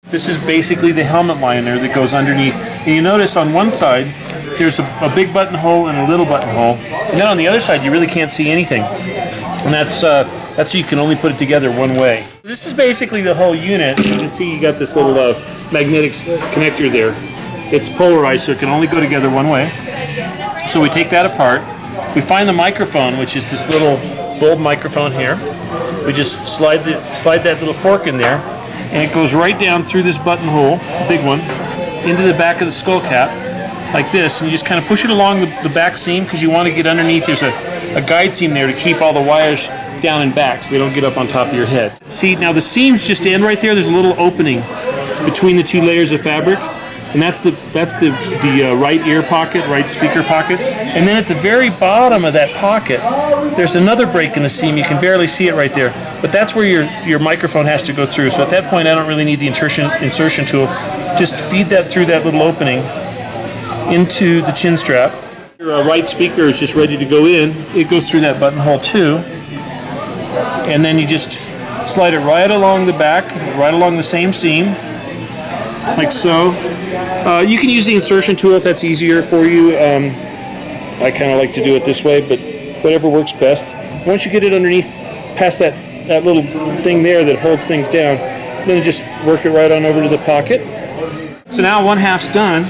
This is basically the helmet liner that goes underneath. And you notice on one side, there's a big buttonhole and a little buttonhole. And then on the other side, you really can't see anything. And that's so you can only put it together one way. This is basically the whole unit. You can see you got this little magnetic connector there. It's polarized, so it can only go together one way. So we take that apart. We find the microphone, which is this little bulb microphone here. We just slide that little fork in there, and it goes right down through this buttonhole, the big one, into the back of the skull cap, like this. And you just kind of push it along the back seam because you want to get underneath. There's a guide seam there to keep all the wires down and back so they don't get up on top of your head. See, now the seams just end right there. There's a little opening between the two layers of fabric, and that's the right ear pocket, right speaker pocket. And then at the very bottom of that pocket, there's another break in the seam. You can barely see it right there, but that's where your microphone has to go through. So at that point, I don't really need the insertion tool. Just feed that through that little opening into the chin strap. Your right speaker is just ready to go in. It goes through that buttonhole too. And then you just slide it right along the back, right along the same seam, like so. You can use the insertion tool if that's easier for you. I kind of like to do it this way, but whatever works best. Once you get it underneath, past that little thing there that holds things down, then just work it right on over to the pocket. So now one half's done.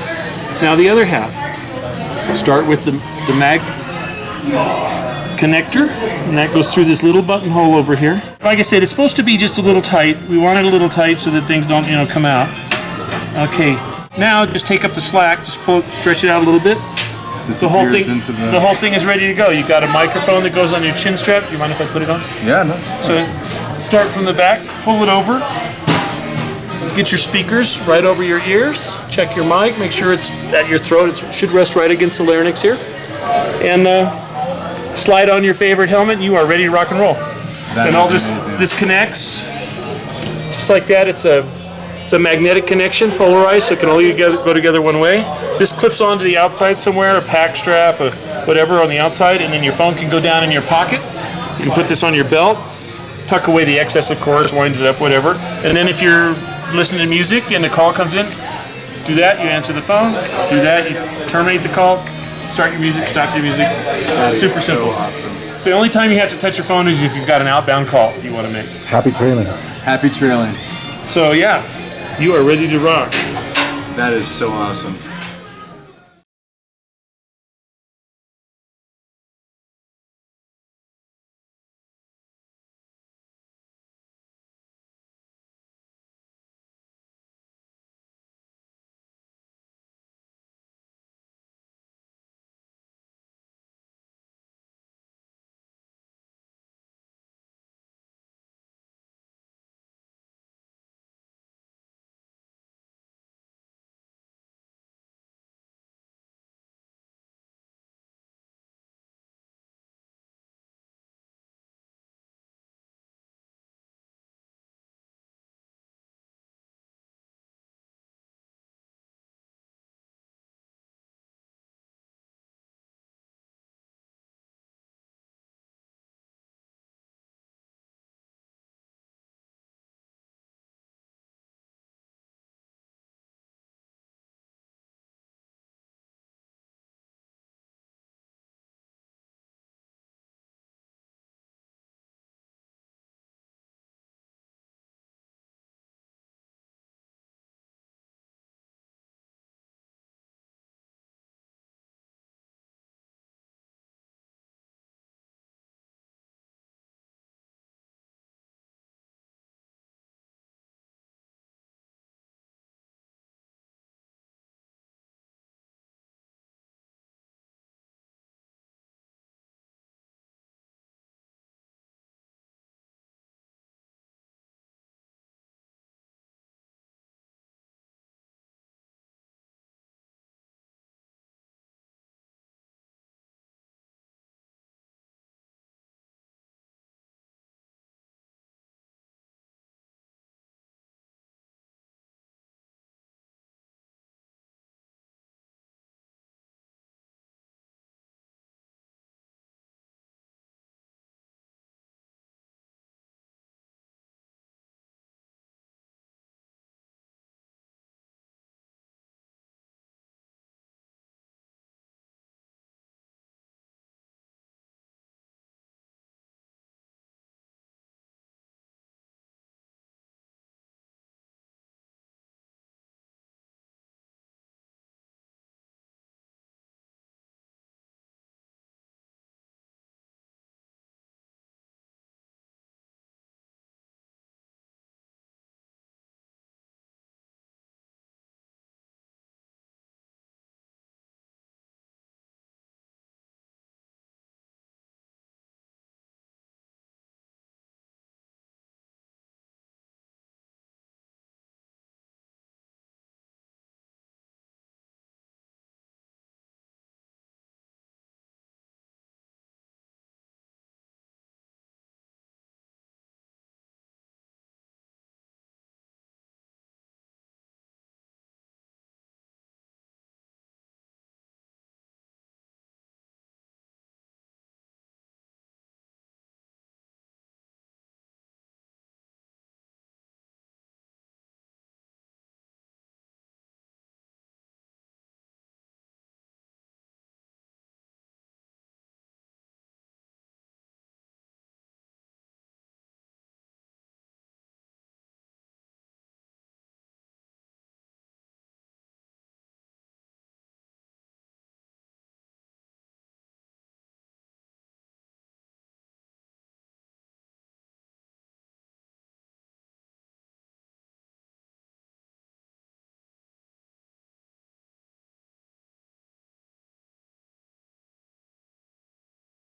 Now the other half. Start with the mag connector, and that goes through this little buttonhole over here. Like I said, it's supposed to be just a little tight. We want it a little tight so that things don't, come out. Okay, now just take up the slack, just stretch it out a little bit. The whole thing is ready to go. You've got a microphone that goes on your chin strap. Do you mind if I put it on? Yeah, no. So start from the back, pull it over. Get your speakers right over your ears. Check your mic. Make sure it's at your throat. It should rest right against the larynx here. And slide on your favorite helmet. And you are ready to rock and roll. And all this connects just like that. It's a magnetic connection, polarized, so it can only go together one way. This clips onto the outside somewhere, a pack strap, or whatever on the outside, and then your phone can go down in your pocket. You can put this on your belt, tuck away the excess, of course, wind it up, whatever. And then if you're listening to music and the call comes in, do that, you answer the phone, do that, you terminate the call, start your music, stop your music. Super simple. Awesome. So the only time you have to touch your phone is if you've got an outbound call you want to make. Happy trailing. Happy trailing. So yeah, you are ready to rock. That is so awesome.